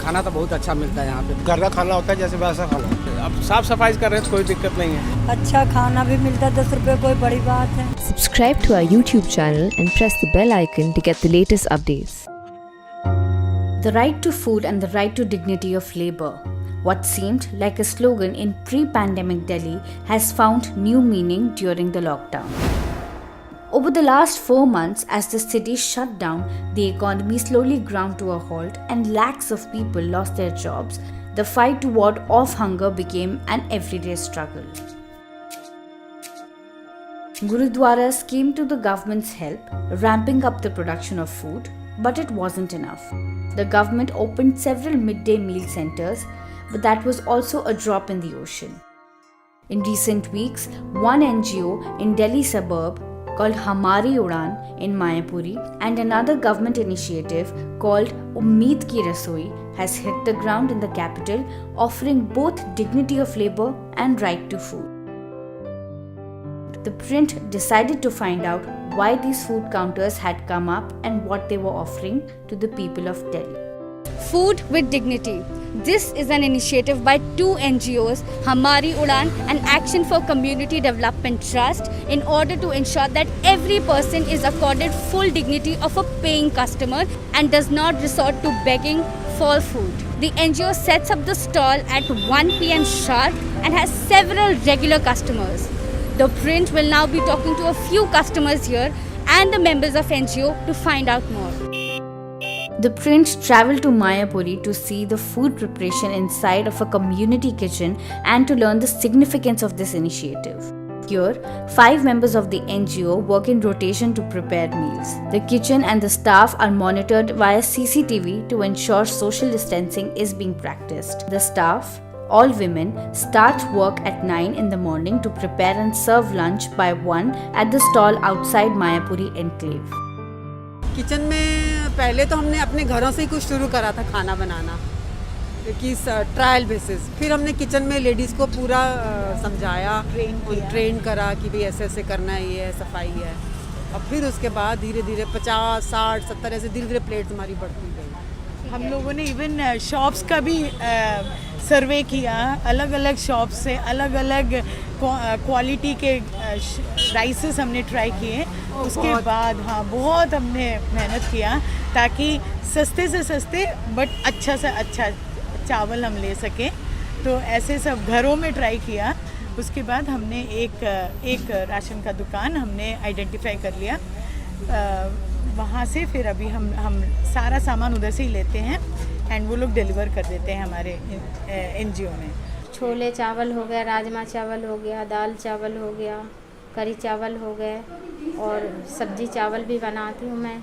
खाना तो बहुत अच्छा मिलता है यहाँ पे। घर का खाना होता है जैसे वैसा खाना। अब साफ सफाई कर रहे हैं तो कोई दिक्कत नहीं है। अच्छा खाना भी मिलता है, 10 रुपए कोई बड़ी बात है। Subscribe to our YouTube channel and press the bell icon to get the latest updates. The right to food and the right to dignity of labor. What seemed like a slogan in pre-pandemic Delhi has found new meaning during the lockdown. Over the last 4 months, as the city shut down, the economy slowly ground to a halt and lakhs of people lost their jobs, the fight to ward off hunger became an everyday struggle. Gurudwaras came to the government's help, ramping up the production of food, but it wasn't enough. The government opened several midday meal centers, but that was also a drop in the ocean. In recent weeks, one NGO in Delhi suburb called Humari Udaan in Mayapuri and another government initiative called Umeed Ki Rasoi has hit the ground in the capital, offering both dignity of labor and right to food. ThePrint decided to find out why these food counters had come up and what they were offering to the people of Delhi. Food with Dignity. This is an initiative by two NGOs, Humari Udaan and Action for Community Development Trust, in order to ensure that every person is accorded full dignity of a paying customer and does not resort to begging for food. The NGO sets up the stall at 1 p.m. sharp and has several regular customers. ThePrint will now be talking to a few customers here and the members of NGO to find out more. ThePrint travelled to Mayapuri to see the food preparation inside of a community kitchen and to learn the significance of this initiative. Here, 5 members of the NGO work in rotation to prepare meals. The kitchen and the staff are monitored via CCTV to ensure social distancing is being practiced. The staff, all women, start work at 9 in the morning to prepare and serve lunch by 1 at the stall outside Mayapuri enclave. Kitchen में पहले तो हमने अपने घरों से ही कुछ शुरू करा था खाना बनाना कि ट्रायल बेसिस। फिर हमने किचन में लेडीज़ को पूरा समझाया, ट्रेन करा कि भाई ऐसे ऐसे करना है, ये है सफाई है। और फिर उसके बाद धीरे धीरे 50, 60, 70 ऐसे धीरे धीरे प्लेट्स हमारी बढ़ती गई। हम लोगों ने इवन शॉप्स का भी सर्वे किया, अलग अलग शॉप से अलग अलग क्वालिटी के राइसेस हमने ट्राई किए। उसके बाद हाँ बहुत हमने मेहनत किया ताकि सस्ते से सस्ते बट अच्छा से अच्छा चावल हम ले सकें। तो ऐसे सब घरों में ट्राई किया। उसके बाद हमने एक राशन का दुकान हमने आइडेंटिफाई कर लिया। वहाँ से फिर अभी हम सारा सामान उधर से ही लेते हैं एंड वो लोग डिलीवर कर देते हैं हमारे NGO में। छोले चावल हो गया, राजमा चावल हो गया, दाल चावल हो गया, करी चावल हो गए और सब्जी चावल भी बनाती हूँ मैं।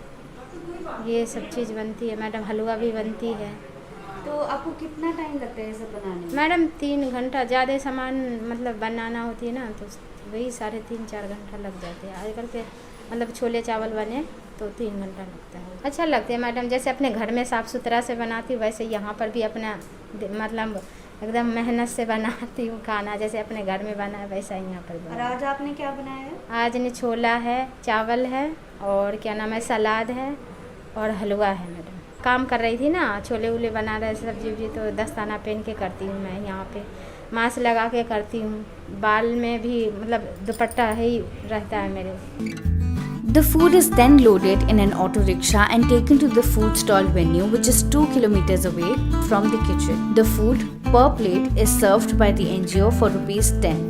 ये सब चीज़ बनती है मैडम, हलवा भी बनती है। तो आपको कितना टाइम लगता है ये सब बनाने में? मैडम 3 घंटा, ज़्यादा सामान मतलब बनाना होती है ना तो वही 3.5-4 घंटा लग जाते हैं। आजकल के मतलब छोले चावल बने तो 3 घंटा लगता है। अच्छा लगता है मैडम, जैसे अपने घर में साफ़ सुथरा से बनाती हूँ वैसे यहाँ पर भी अपना मतलब एकदम मेहनत से बनाती हूँ खाना, जैसे अपने घर में बना है वैसा यहाँ पर बना। और आज आपने क्या बनाया है? आज ने छोला है, चावल है और क्या नाम है सलाद है और हलवा है मैडम। काम कर रही थी ना, छोले वोले बना रहे सब्जी वब्जी तो दस्ताना पहन के करती हूँ मैं यहाँ पे, मास्क लगा के करती हूँ। बाल में भी मतलब दुपट्टा ही रहता है मेरे। The food is then loaded in an auto rickshaw and taken to the food stall venue, which is 2 kilometers away from the kitchen. The food per plate is served by the NGO for Rs.10.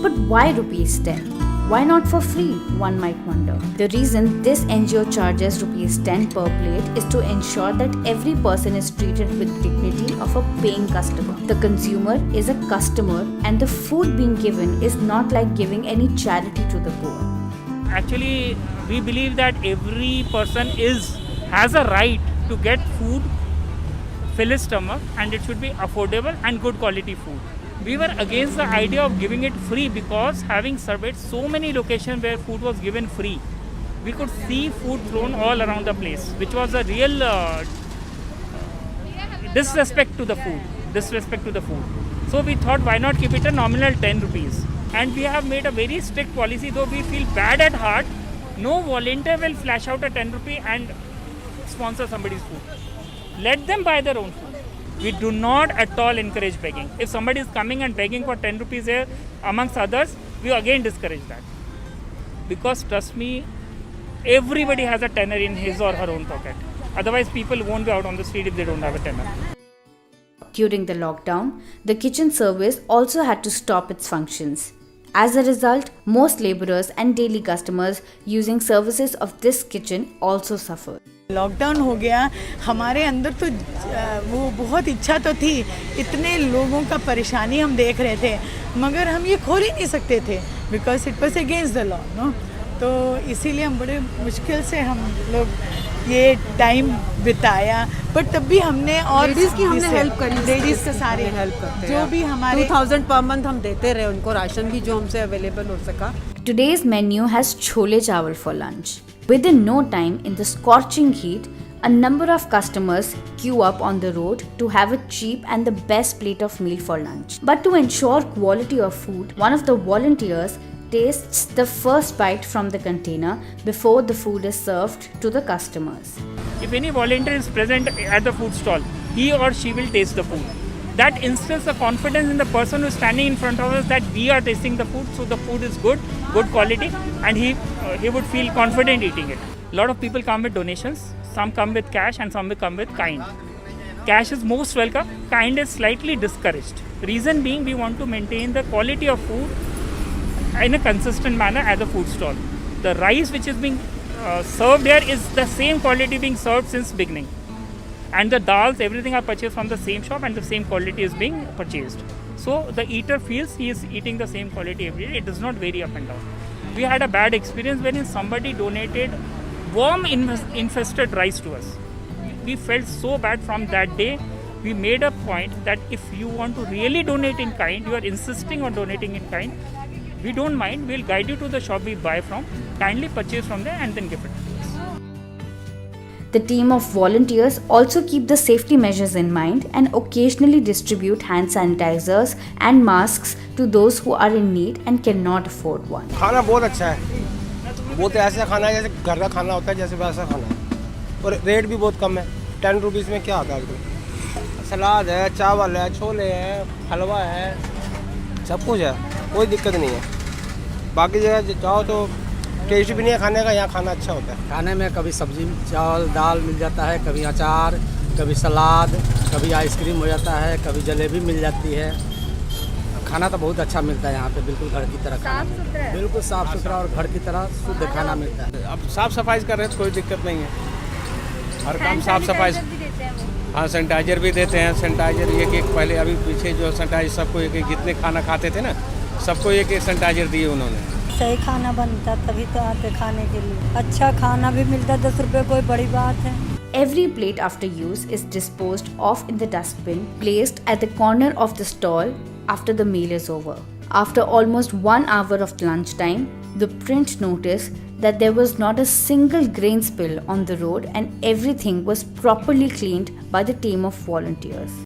But why Rs.10? Why not for free, one might wonder. The reason this NGO charges Rs.10 per plate is to ensure that every person is treated with dignity of a paying customer. The consumer is a customer and the food being given is not like giving any charity to the poor. Actually, we believe that every person has a right to get food, fill his stomach, and it should be affordable and good quality food. We were against the idea of giving it free because having surveyed so many locations where food was given free, we could see food thrown all around the place, which was a real disrespect to the food. So we thought, why not keep it a nominal 10 rupees? And we have made a very strict policy, though we feel bad at heart. No volunteer will flash out a 10 rupee and sponsor somebody's food. Let them buy their own food. We do not at all encourage begging. If somebody is coming and begging for 10 rupees here, amongst others, we again discourage that. Because trust me, everybody has a tenner in his or her own pocket. Otherwise, people won't be out on the street if they don't have a tenner. During the lockdown, the kitchen service also had to stop its functions. As a result, most laborers and daily customers using services of this kitchen also suffered. Lockdown हो गया, हमारे अंदर तो वो बहुत इच्छा तो थी, इतने लोगों का परेशानी हम देख रहे थे, मगर हम ये खोल ही नहीं सकते थे because it was against the law, no. तो इसीलिए हम बड़े मुश्किल से हम लोग ये टाइम बिताया, बट तब भी हमने और लेडीज़ की हमने हेल्प करी, लेडीज़ का सारे हेल्प करते जो भी हमारे 2000 पर मंथ हम देते रहे उनको, राशन भी जो हमसे अवेलेबल हो सका. Today's menu has chole chawal for lunch. Within no time, in the scorching heat, a number of customers queue up on the road to have a cheap and the best plate of meal for lunch. But to ensure quality of food, one of the volunteers tastes the first bite from the container before the food is served to the customers. If any volunteer is present at the food stall, he or she will taste the food. That instills the confidence in the person who is standing in front of us that we are tasting the food, so the food is good quality, and he would feel confident eating it. A lot of people come with donations. Some come with cash and some will come with kind. Cash is most welcome. Kind is slightly discouraged. Reason being, we want to maintain the quality of food in a consistent manner at the food stall. The rice which is being served here is the same quality being served since beginning. And the dals, everything are purchased from the same shop and the same quality is being purchased. So the eater feels he is eating the same quality every day. It does not vary up and down. We had a bad experience wherein somebody donated worm infested rice to us. We felt so bad from that day. We made a point that if you want to really donate in kind, you are insisting on donating in kind, we don't mind, we'll guide you to the shop we buy from, kindly purchase from there and then give it to us. The team of volunteers also keep the safety measures in mind and occasionally distribute hand sanitizers and masks to those who are in need and cannot afford one. खाना बहुत अच्छा है, बहुत ऐसा खाना है जैसे घर का खाना होता है, जैसे वैसा खाना है, और रेट भी बहुत कम है. 10 रुपीज़ में क्या आता है आजकल? सलाद है, चावल है, छोले हैं, हलवा है, सब कुछ है, कोई दिक्कत नहीं है. बाकी जगह जाओ तो टेस्ट भी नहीं है खाने का, यहाँ खाना अच्छा होता है. खाने में कभी सब्जी चावल दाल मिल जाता है, कभी अचार, कभी सलाद, कभी आइसक्रीम हो जाता है, कभी जलेबी मिल जाती है. खाना तो बहुत अच्छा मिलता है यहाँ पे, बिल्कुल घर की तरह खाना, बिल्कुल साफ़ सुथरा और घर की तरह शुद्ध खाना मिलता है. अब साफ़ सफाई कर रहे हैं तो कोई दिक्कत नहीं है, हर काम साफ़ सफाई. हाँ, सैनिटाइजर भी देते हैं. सैनिटाइजर एक पहले अभी पीछे जो सैनिटाइजर सबको एक जितने खाना खाते थे ना, सबको एक सैनिटाइजर दिए उन्होंने. सही खाना बनता तभी तो आते खाने के लिए. अच्छा खाना भी मिलता, 10 रुपये कोई बड़ी बात है. Every plate after use is disposed of in the dustbin placed at the corner of the stall after the meal is over. After almost 1 hour of lunchtime, ThePrint noticed that there was not a single grain spill on the road and everything was properly cleaned by the team of volunteers.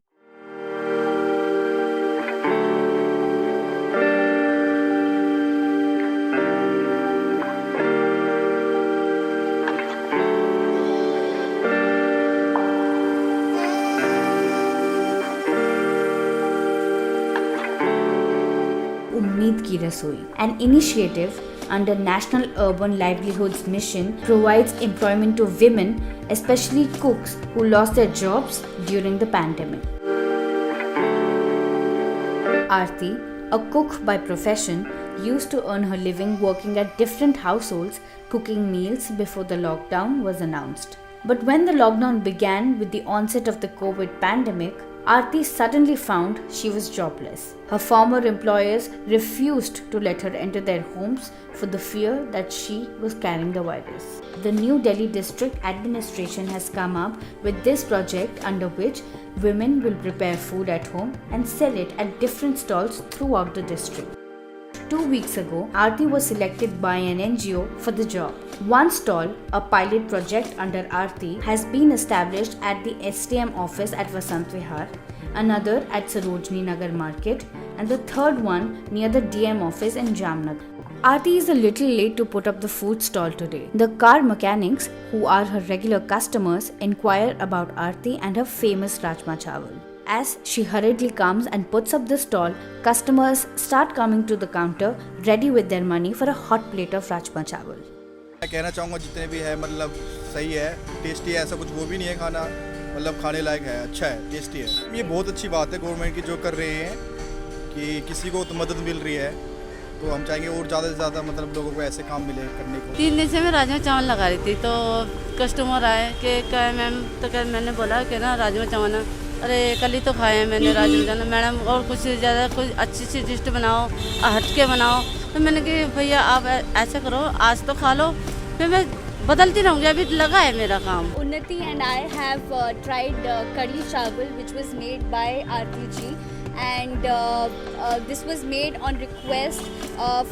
Umeed Ki Rasoi, an initiative under National Urban Livelihoods Mission, provides employment to women, especially cooks who lost their jobs during the pandemic. Aarti, a cook by profession, used to earn her living working at different households cooking meals before the lockdown was announced. But when the lockdown began with the onset of the COVID pandemic, Aarti suddenly found she was jobless. Her former employers refused to let her enter their homes for the fear that she was carrying the virus. The New Delhi District Administration has come up with this project under which women will prepare food at home and sell it at different stalls throughout the district. 2 weeks ago, Aarti was selected by an NGO for the job. One stall, a pilot project under Aarti, has been established at the STM office at Vasant Vihar, another at Sarojini Nagar Market, and the third one near the DM office in Jamnagar. Aarti is a little late to put up the food stall today. The car mechanics, who are her regular customers, inquire about Aarti and her famous Rajma Chawal. As she hurriedly comes and puts up the stall, customers start coming to the counter ready with their money for a hot plate of rajma chawal. मैं कहना चाहूँगा जितने भी है मतलब सही है, tasty है, ऐसा कुछ वो भी नहीं है खाना, मतलब खाने लायक है, अच्छा है, टेस्टी है। ये बहुत अच्छी बात है गवर्नमेंट की जो कर रहे हैं कि किसी को तो मदद मिल रही है, तो हम चाहेंगे और ज़्यादा से ज़्यादा मतलब लोगों को ऐसे काम मिले करने को। 3 दिन से मैं राजमा चावल लगा रही थी तो कस्टमर आए कि क्या मैम, तो क्या मैंने बोला कि ना राजमा चावल, अरे कल ही तो खाए हैं मैंने राजमा चावल, मैडम और कुछ ज़्यादा कुछ अच्छी सी डिश बनाओ, हट के बनाओ। तो मैंने कहा भैया आप ऐसा करो, आज तो खा लो, फिर मैं बदलती रहूँगी, अभी लगा है मेरा काम। Unnati and I have tried curry chawal which was made by Arti and this was made on request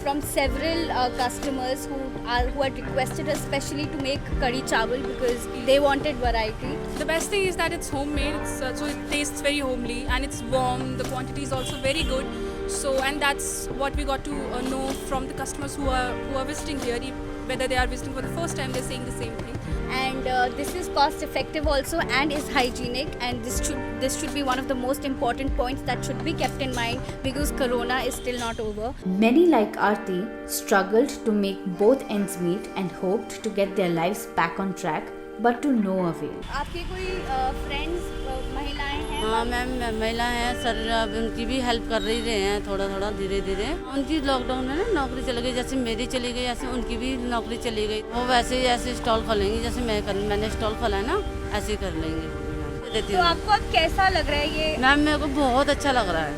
from several customers who had requested us specially to make curry chawal because they wanted variety. The best thing is that it's homemade, so it tastes very homely and it's warm. The quantity is also very good. So, and that's what we got to know from the customers who are visiting here. Whether they are visiting for the first time, they're saying the same thing. And this is cost effective also and is hygienic, and this should be one of the most important points that should be kept in mind because corona is still not over. Many like Aarti struggled to make both ends meet and hoped to get their lives back on track, but to no avail. आपके कोई friends महिलाएं हैं? हाँ ma'am, महिला हैं sir, अब उनकी भी हेल्प कर रही रहे हैं थोड़ा थोड़ा धीरे धीरे। उनकी लॉकडाउन में ना नौकरी चली गई, जैसे मेरी चली गई ऐसे उनकी भी नौकरी चली गई। वो वैसे ही ऐसे स्टॉल खोलेंगी जैसे मैंने स्टॉल खोला है ना, ऐसे ही कर लेंगे। तो आपको अब कैसा लग रहा है ये? मैम मेरे को बहुत अच्छा लग रहा है,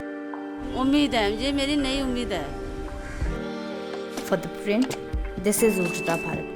उम्मीद है, ये मेरी नई उम्मीद है। For ThePrint, this is Urjita, Bharat.